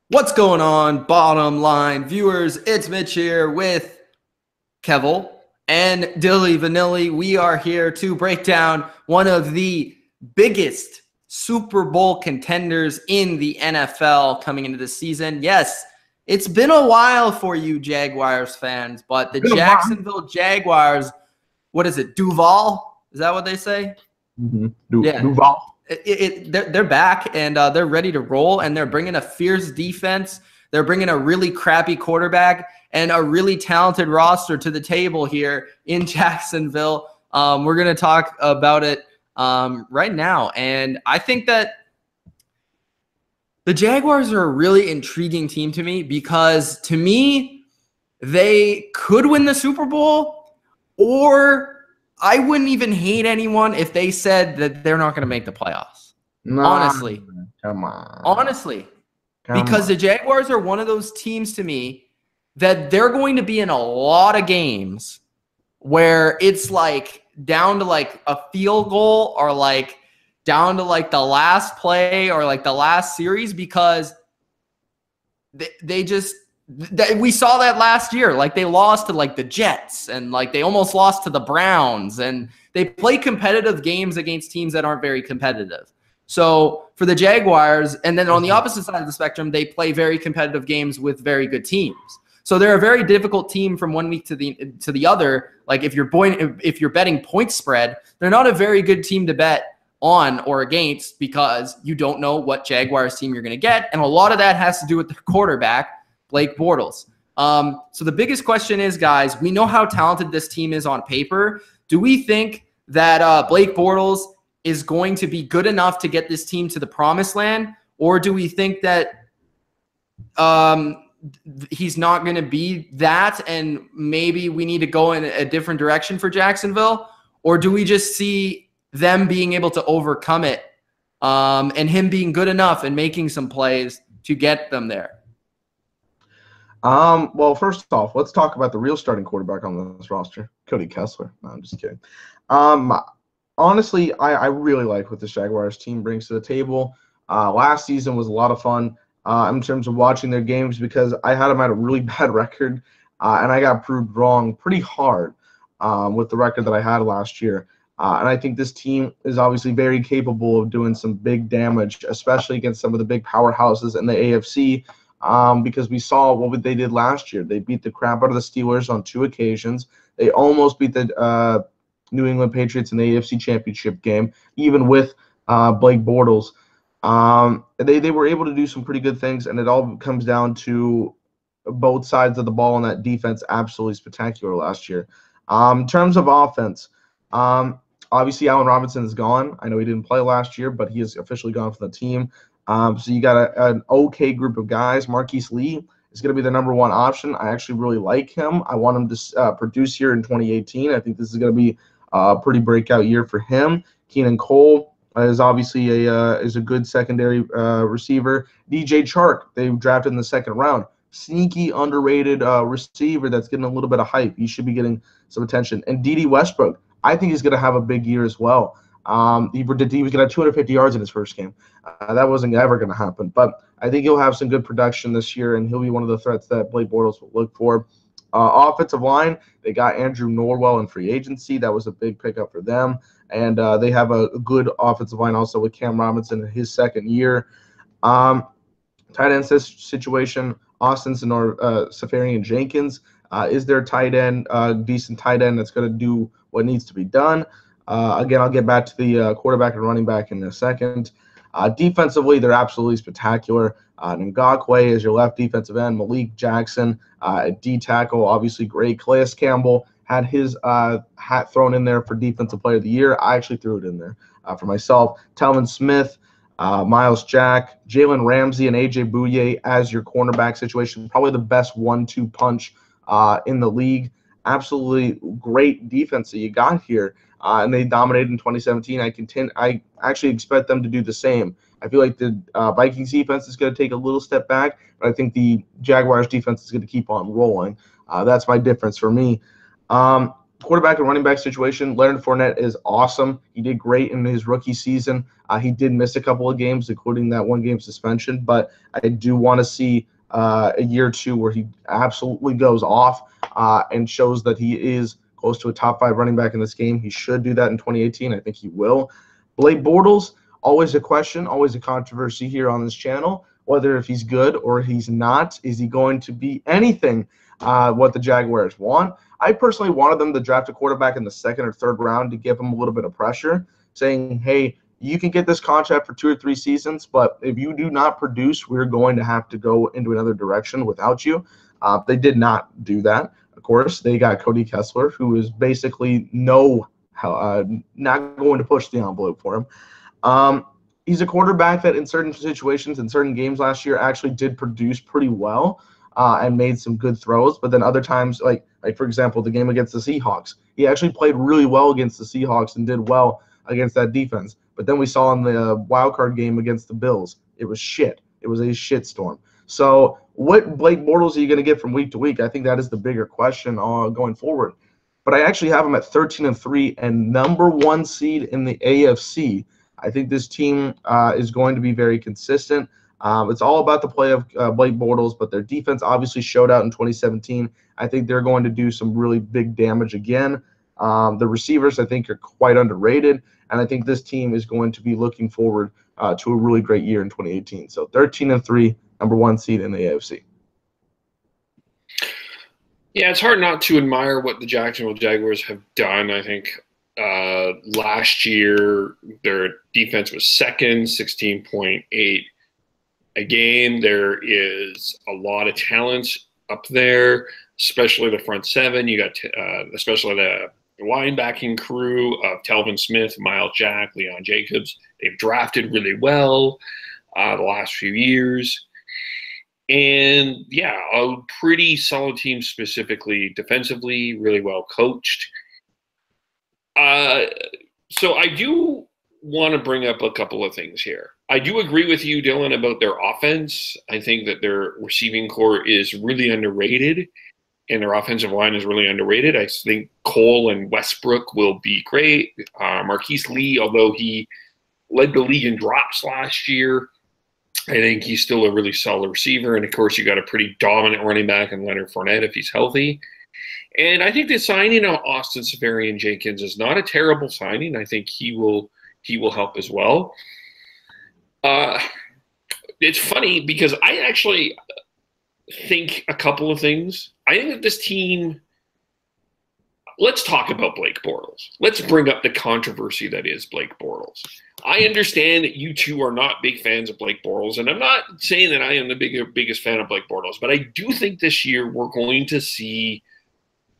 What's going on, bottom line viewers? It's Mitch here with Kevole and Dilly Vanilli. We are here to break down one of the biggest Super Bowl contenders in the NFL coming into the season. Yes, it's been a while for you Jaguars fans, but the Jacksonville Jaguars, what is it, Duval? Is that what they say? Mm-hmm. Yeah. Duval. They're back and they're ready to roll, and they're bringing a fierce defense. They're bringing a really crappy quarterback and a really talented roster to the table here in Jacksonville. We're going to talk about it right now. And I think that the Jaguars are a really intriguing team to me because, to me, they could win the Super Bowl, or I wouldn't even hate anyone if they said that they're not going to make the playoffs. Honestly. Come on. Honestly. Because the Jaguars are one of those teams to me that they're going to be in a lot of games where it's like down to like a field goal or like down to like the last play or like the last series, because we saw that last year. Like, they lost to like the Jets, and like they almost lost to the Browns, and they play competitive games against teams that aren't very competitive. So for the Jaguars, and then on the opposite side of the spectrum, they play very competitive games with very good teams. So they're a very difficult team from one week to the other. Like, if you're betting point spread, they're not a very good team to bet on or against, because you don't know what Jaguars team you're going to get, and a lot of that has to do with the quarterback, Blake Bortles. So the biggest question is, guys, we know how talented this team is on paper. Do we think that Blake Bortles is going to be good enough to get this team to the promised land? Or do we think that he's not going to be that, and maybe we need to go in a different direction for Jacksonville? Or do we just see them being able to overcome it and him being good enough and making some plays to get them there? Well, first off, let's talk about the real starting quarterback on this roster, Cody Kessler. No, I'm just kidding. Honestly, I really like what the Jaguars team brings to the table. Last season was a lot of fun in terms of watching their games, because I had them at a really bad record, and I got proved wrong pretty hard with the record that I had last year. And I think this team is obviously very capable of doing some big damage, especially against some of the big powerhouses in the AFC. Because we saw what they did last year. They beat the crap out of the Steelers on 2 occasions. They almost beat the New England Patriots in the AFC Championship game, even with Blake Bortles. They were able to do some pretty good things, and it all comes down to both sides of the ball, and that defense absolutely spectacular last year. In terms of offense, obviously Allen Robinson is gone. I know he didn't play last year, but he is officially gone from the team. So you got an okay group of guys. Marquise Lee is going to be the number 1 option. I actually really like him. I want him to produce here in 2018. I think this is going to be a pretty breakout year for him. Keenan Cole is obviously a good secondary receiver. DJ Chark, they drafted in the 2nd round. Sneaky, underrated receiver that's getting a little bit of hype. He should be getting some attention. And D.D. Westbrook, I think he's going to have a big year as well. He was going to have 250 yards in his first game. That wasn't ever going to happen. But I think he'll have some good production this year, and he'll be one of the threats that Blake Bortles will look for. Offensive line, they got Andrew Norwell in free agency. That was a big pickup for them. And they have a good offensive line also with Cam Robinson in his 2nd year. Tight end situation, Austin Safarian Jenkins is their tight end, decent tight end that's going to do what needs to be done. Again, I'll get back to the quarterback and running back in a second. Defensively, they're absolutely spectacular. Ngakoue is your left defensive end. Malik Jackson at D tackle, obviously great. Calais Campbell had his hat thrown in there for Defensive Player of the Year. I actually threw it in there for myself. Telvin Smith, Miles Jack, Jalen Ramsey, and A.J. Bouye as your cornerback situation. Probably the best 1-2 punch in the league. Absolutely great defense that you got here. And they dominated in 2017. I actually expect them to do the same. I feel like the Vikings defense is going to take a little step back, but I think the Jaguars defense is going to keep on rolling. That's my difference for me. quarterback and running back situation, Leonard Fournette is awesome. He did great in his rookie season. He did miss a couple of games, including that one game suspension, but I do want to see a year or two where he absolutely goes off and shows that he is close to a top 5 running back in this game. He should do that in 2018. I think he will. Blake Bortles, always a question, always a controversy here on this channel, whether if he's good or he's not. Is he going to be anything what the Jaguars want? I personally wanted them to draft a quarterback in the 2nd or 3rd round to give him a little bit of pressure, saying, hey, you can get this contract for 2 or 3 seasons, but if you do not produce, we're going to have to go into another direction without you. They did not do that. Of course, they got Cody Kessler, who is basically not going to push the envelope for him. He's a quarterback that in certain situations, in certain games last year, actually did produce pretty well and made some good throws. But then other times, like for example, the game against the Seahawks, he actually played really well against the Seahawks and did well against that defense. But then we saw in the wild card game against the Bills, it was shit. It was a shitstorm. So what Blake Bortles are you going to get from week to week? I think that is the bigger question going forward. But I actually have him at 13-3 and number 1 seed in the AFC. I think this team is going to be very consistent. It's all about the play of Blake Bortles, but their defense obviously showed out in 2017. I think they're going to do some really big damage again. The receivers, I think, are quite underrated, and I think this team is going to be looking forward to a really great year in 2018. So 13-3, number 1 seed in the AFC. Yeah, it's hard not to admire what the Jacksonville Jaguars have done. I think last year their defense was 2nd, 16.8 a game. There is a lot of talent up there, especially the front 7. You got especially the linebacking crew of Telvin Smith, Miles Jack, Leon Jacobs. They've drafted really well the last few years. And, yeah, a pretty solid team specifically defensively, really well coached. So I do want to bring up a couple of things here. I do agree with you, Dylan, about their offense. I think that their receiving core is really underrated, and their offensive line is really underrated. I think Cole and Westbrook will be great. Marquise Lee, although he led the league in drops last year, I think he's still a really solid receiver. And, of course, you got a pretty dominant running back in Leonard Fournette if he's healthy. And I think the signing of Austin Seferian-Jenkins is not a terrible signing. I think he will help as well. It's funny because I actually think a couple of things. I think that this team – let's talk about Blake Bortles. Let's bring up the controversy that is Blake Bortles. I understand that you two are not big fans of Blake Bortles, and I'm not saying that I am the biggest fan of Blake Bortles, but I do think this year we're going to see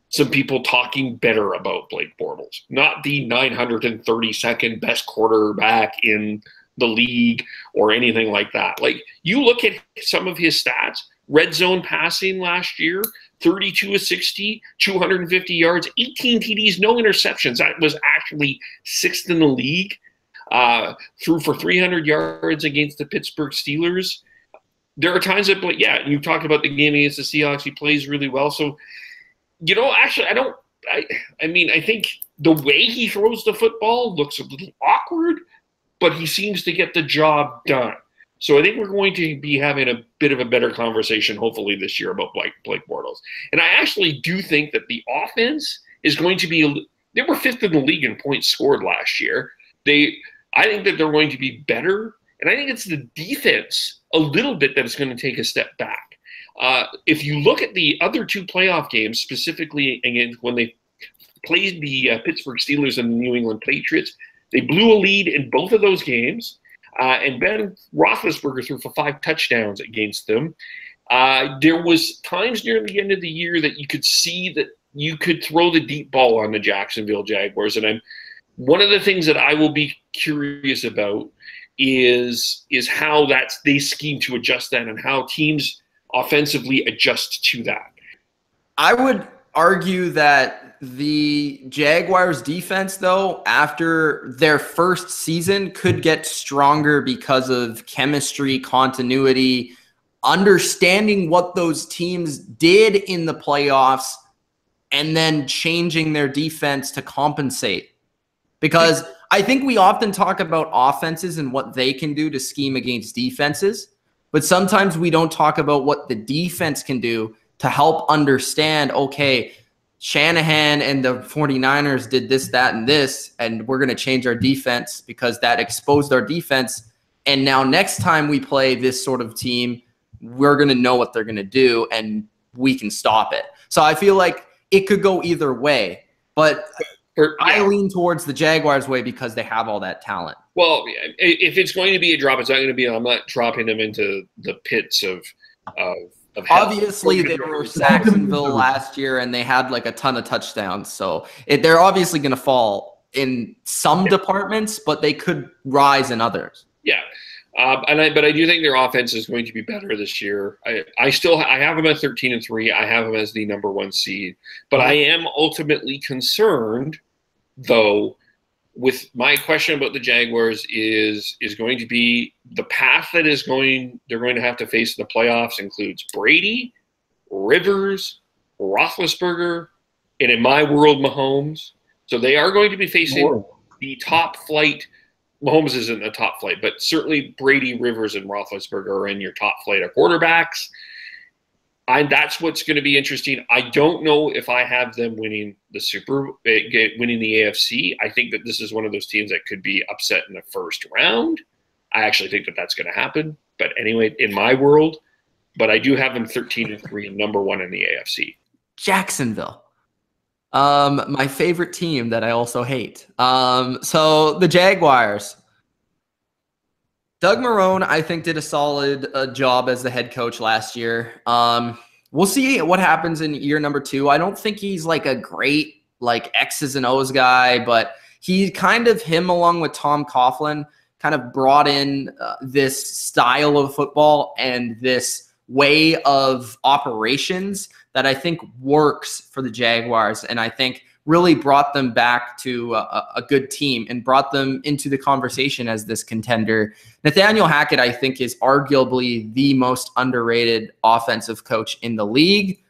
some people talking better about Blake Bortles, not the 932nd best quarterback in the league or anything like that. Like, you look at some of his stats, red zone passing last year, 32 of 60, 250 yards, 18 TDs, no interceptions. That was actually 6th in the league. Threw for 300 yards against the Pittsburgh Steelers. There are times that, yeah, you talked about the game against the Seahawks. He plays really well. So, you know, actually, I think the way he throws the football looks a little awkward, but he seems to get the job done. So I think we're going to be having a bit of a better conversation, hopefully, this year about Blake Bortles. And I actually do think that the offense is going to be – they were 5th in the league in points scored last year. I think that they're going to be better, and I think it's the defense a little bit that is going to take a step back. If you look at the other 2 playoff games, specifically against when they played the Pittsburgh Steelers and the New England Patriots, they blew a lead in both of those games. And Ben Roethlisberger threw for 5 touchdowns against them. There was times near the end of the year that you could see that you could throw the deep ball on the Jacksonville Jaguars. And one of the things that I will be curious about is how they scheme to adjust that and how teams offensively adjust to that. I would argue that the Jaguars defense, though, after their first season could get stronger because of chemistry, continuity, understanding what those teams did in the playoffs and then changing their defense to compensate. Because I think we often talk about offenses and what they can do to scheme against defenses, but sometimes we don't talk about what the defense can do to help understand, okay, Shanahan and the 49ers did this, that, and this, and we're going to change our defense because that exposed our defense. And now next time we play this sort of team, we're going to know what they're going to do, and we can stop it. So I feel like it could go either way, but I lean towards the Jaguars' way because they have all that talent. Well, if it's going to be a drop, it's not going to be. I'm not dropping them into the pits of obviously, they were Jacksonville last year, and they had like a ton of touchdowns. So they're obviously going to fall in some departments, but they could rise in others. Yeah. But I do think their offense is going to be better this year. I have them at 13-3. I have them as the number 1 seed. But I am ultimately concerned, though, with my question about the Jaguars is going to be the path that they're going to have to face in the playoffs includes Brady, Rivers, Roethlisberger, and in my world, Mahomes. So they are going to be facing the top flight. Mahomes isn't a top flight, but certainly Brady, Rivers, and Roethlisberger are in your top flight of quarterbacks. That's what's going to be interesting. I don't know if I have them winning the AFC. I think that this is one of those teams that could be upset in the first round. I actually think that that's going to happen. But anyway, in my world, but I do have them 13-3, number 1 in the AFC. Jacksonville. My favorite team that I also hate. So the Jaguars. Doug Marrone, I think, did a solid job as the head coach last year. We'll see what happens in year number 2. I don't think he's like a great like X's and O's guy, but he kind of, him along with Tom Coughlin, kind of brought in this style of football and this way of operations that I think works for the Jaguars, and I think really brought them back to a good team and brought them into the conversation as this contender. Nathaniel Hackett, I think, is arguably the most underrated offensive coach in the league.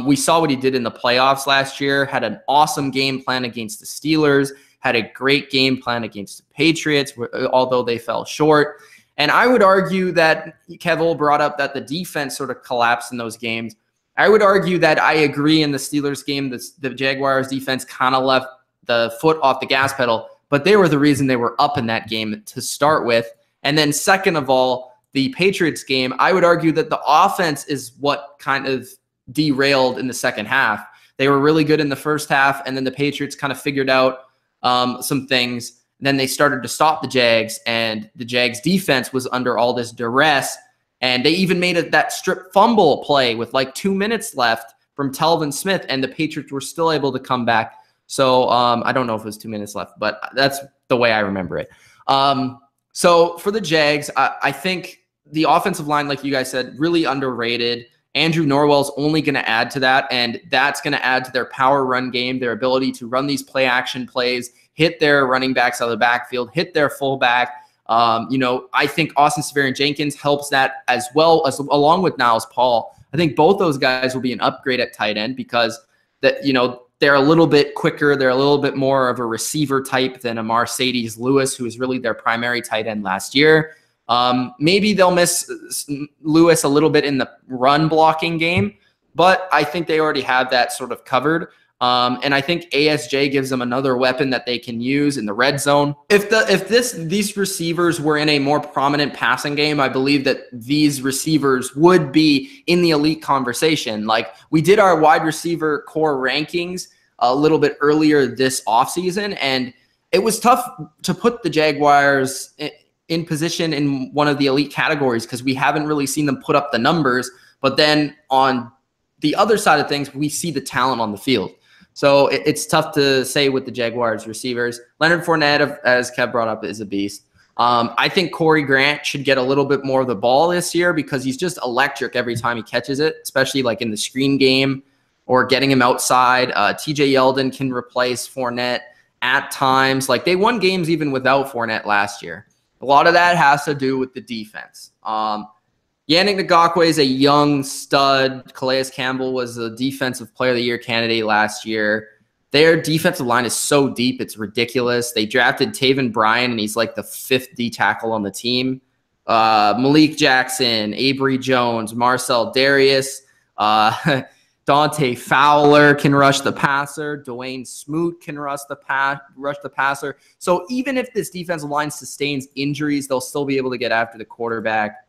We saw what he did in the playoffs last year, had an awesome game plan against the Steelers, had a great game plan against the Patriots, although they fell short. And I would argue that Kevole brought up that the defense sort of collapsed in those games. I would argue that I agree in the Steelers game, the Jaguars defense kind of left the foot off the gas pedal, but they were the reason they were up in that game to start with. And then second of all, the Patriots game, I would argue that the offense is what kind of derailed in the second half. They were really good in the first half, and then the Patriots kind of figured out some things. Then they started to stop the Jags, and the Jags defense was under all this duress. And they even made that strip fumble play with like 2 minutes left from Telvin Smith, and the Patriots were still able to come back. So I don't know if it was 2 minutes left, but that's the way I remember it. So for the Jags, I think the offensive line, like you guys said, really underrated. Andrew Norwell's only going to add to that, and that's going to add to their power run game, their ability to run these play action plays, hit their running backs out of the backfield, hit their fullback. I think Austin Seferian-Jenkins helps that as well, as along with Niles Paul. I think both those guys will be an upgrade at tight end because they're a little bit quicker. They're a little bit more of a receiver type than a Mercedes Lewis, who was really their primary tight end last year. Maybe they'll miss Lewis a little bit in the run blocking game, but I think they already have that sort of covered. And I think ASJ gives them another weapon that they can use in the red zone. If these receivers were in a more prominent passing game, I believe that these receivers would be in the elite conversation. Like we did our wide receiver core rankings a little bit earlier this offseason, and it was tough to put the Jaguars in position in one of the elite categories because we haven't really seen them put up the numbers. But then on the other side of things, we see the talent on the field. So it's tough to say with the Jaguars receivers. Leonard Fournette, as Kev brought up, is a beast. I think Corey Grant should get a little bit more of the ball this year because he's just electric every time he catches it, especially like in the screen game or getting him outside. TJ Yeldon can replace Fournette at times. Like they won games even without Fournette last year. A lot of that has to do with the defense. Yannick Ngakoue is a young stud. Calais Campbell was a Defensive Player of the Year candidate last year. Their defensive line is so deep, it's ridiculous. They drafted Taven Bryan, and he's like the 5th D tackle on the team. Malik Jackson, Avery Jones, Marcel Darius, Dante Fowler can rush the passer. Dwayne Smoot can rush the passer. So even if this defensive line sustains injuries, they'll still be able to get after the quarterback.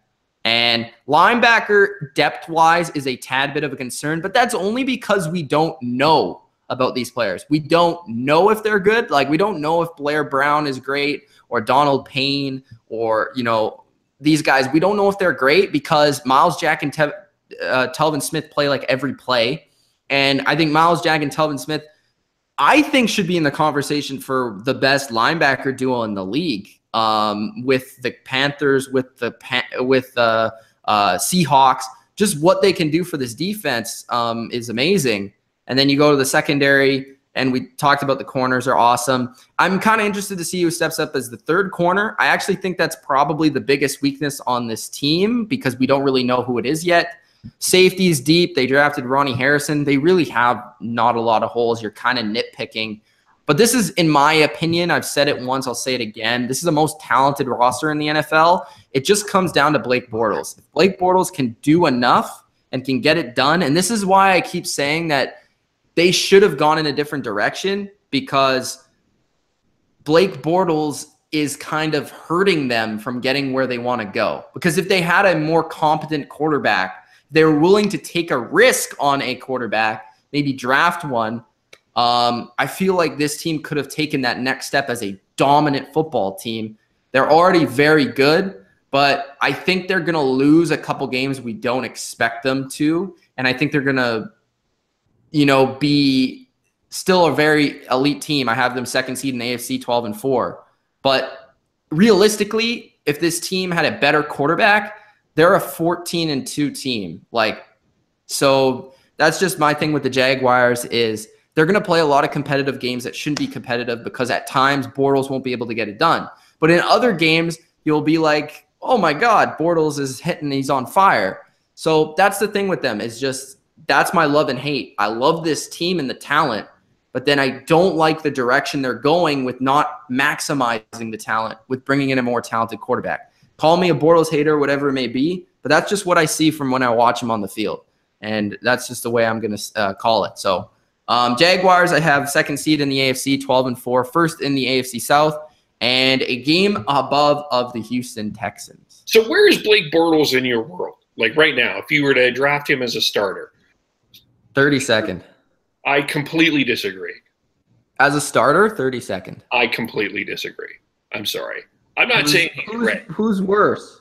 And linebacker depth-wise is a tad bit of a concern, but that's only because we don't know about these players. We don't know if they're good. Like, we don't know if Blair Brown is great or Donald Payne or, you know, these guys. We don't know if they're great because Miles Jack and Telvin Smith play like every play. And I think Miles Jack and Telvin Smith, I think, should be in the conversation for the best linebacker duo in the league. With the Panthers, with the Seahawks, just what they can do for this defense is amazing. And then you go to the secondary, and we talked about the corners are awesome. I'm kind of interested to see who steps up as the third corner. I actually think that's probably the biggest weakness on this team because we don't really know who it is yet. Safety is deep. They drafted Ronnie Harrison. They really have not a lot of holes. You're kind of nitpicking. But this is, in my opinion, I've said it once, I'll say it again, this is the most talented roster in the NFL. It just comes down to Blake Bortles. If Blake Bortles can do enough and can get it done, and this is why I keep saying that they should have gone in a different direction, because Blake Bortles is kind of hurting them from getting where they want to go. Because if they had a more competent quarterback, they're willing to take a risk on a quarterback, maybe draft one. I feel like this team could have taken that next step as a dominant football team. They're already very good, but I think they're going to lose a couple games we don't expect them to. And I think they're going to, you know, be still a very elite team. I have them second seed in the AFC 12-4. But realistically, if this team had a better quarterback, they're a 14-2 team. Like, so that's just my thing with the Jaguars is they're going to play a lot of competitive games that shouldn't be competitive because at times Bortles won't be able to get it done. But in other games, you'll be like, oh my God, Bortles is hitting, he's on fire. So that's the thing with them, is just, that's my love and hate. I love this team and the talent, but then I don't like the direction they're going with not maximizing the talent, with bringing in a more talented quarterback. Call me a Bortles hater, whatever it may be, but that's just what I see from when I watch him on the field. And that's just the way I'm going to call it. So Jaguars, I have second seed in the AFC, 12-4, first in the AFC South, and a game above of the Houston Texans. So where is Blake Bortles in your world? Like right now, if you were to draft him as a starter? 32nd. I completely disagree. As a starter, 32nd. I completely disagree. I'm sorry. I'm not saying he's great. Who's worse?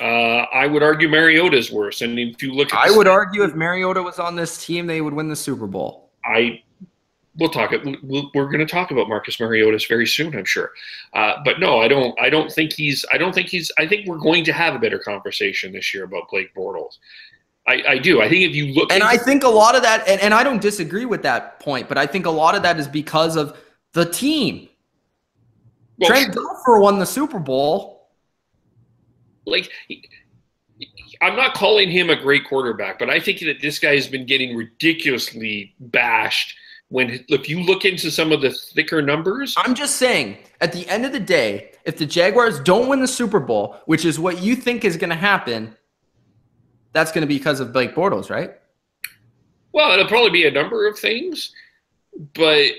I would argue Mariota's worse. And if you look at I would argue if Mariota was on this team, they would win the Super Bowl. We're going to talk about Marcus Mariota very soon, I'm sure. But no, I don't think he's. I think we're going to have a better conversation this year about Blake Bortles. I do. I think if you look, and I think a lot of that, and I don't disagree with that point, but I think a lot of that is because of the team. Well, Trent Dilfer won the Super Bowl. Like, I'm not calling him a great quarterback, but I think that this guy has been getting ridiculously bashed. If you look into some of the thicker numbers. I'm just saying, at the end of the day, if the Jaguars don't win the Super Bowl, which is what you think is going to happen, that's going to be because of Blake Bortles, right? Well, it'll probably be a number of things, but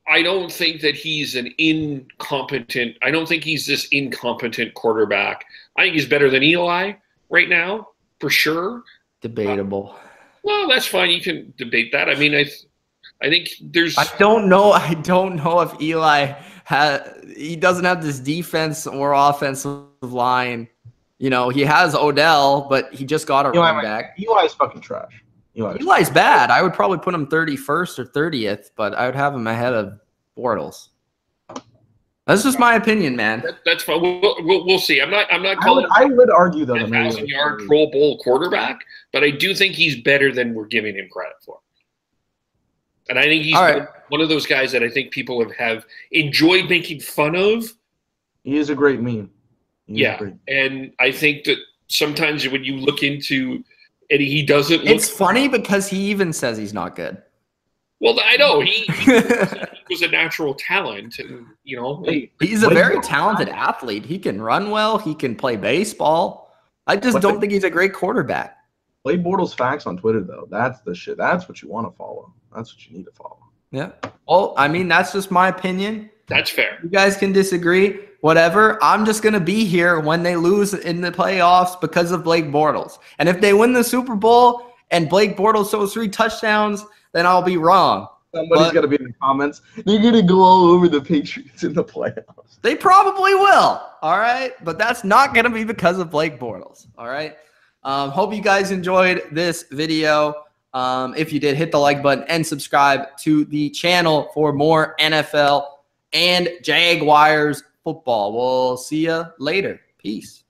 I don't think that he's an incompetent – I don't think he's this incompetent quarterback. I think he's better than Eli right now, for sure. Debatable. Well, that's fine. You can debate that. I mean, I think there's – I don't know if Eli he doesn't have this defense or offensive line. You know, he has Odell, but he just got a running back. Eli's fucking trash. Eli's bad. I would probably put him 31st or 30th, but I would have him ahead of Bortles. That's just my opinion, man. That's fine. We'll see. I'm not calling. I would argue though, a 1,000-yard Pro Bowl quarterback, but I do think he's better than we're giving him credit for. And I think he's one of those guys that I think people have enjoyed making fun of. He is a great meme. And I think that sometimes when you look into and he doesn't look. It's funny because he even says he's not good. Well, I know he was a natural talent, and he's a very talented athlete. He can run well. He can play baseball. I just don't think he's a great quarterback. Blake Bortles facts on Twitter though. That's the shit. That's what you want to follow. That's what you need to follow. Yeah. Well, I mean, that's just my opinion. That's fair. You guys can disagree. Whatever. I'm just gonna be here when they lose in the playoffs because of Blake Bortles. And if they win the Super Bowl and Blake Bortles throws 3 touchdowns, then I'll be wrong. Somebody's going to be in the comments. They're going to go all over the Patriots in the playoffs. They probably will. All right. But that's not going to be because of Blake Bortles. All right. Hope you guys enjoyed this video. If you did, hit the like button and subscribe to the channel for more NFL and Jaguars football. We'll see you later. Peace.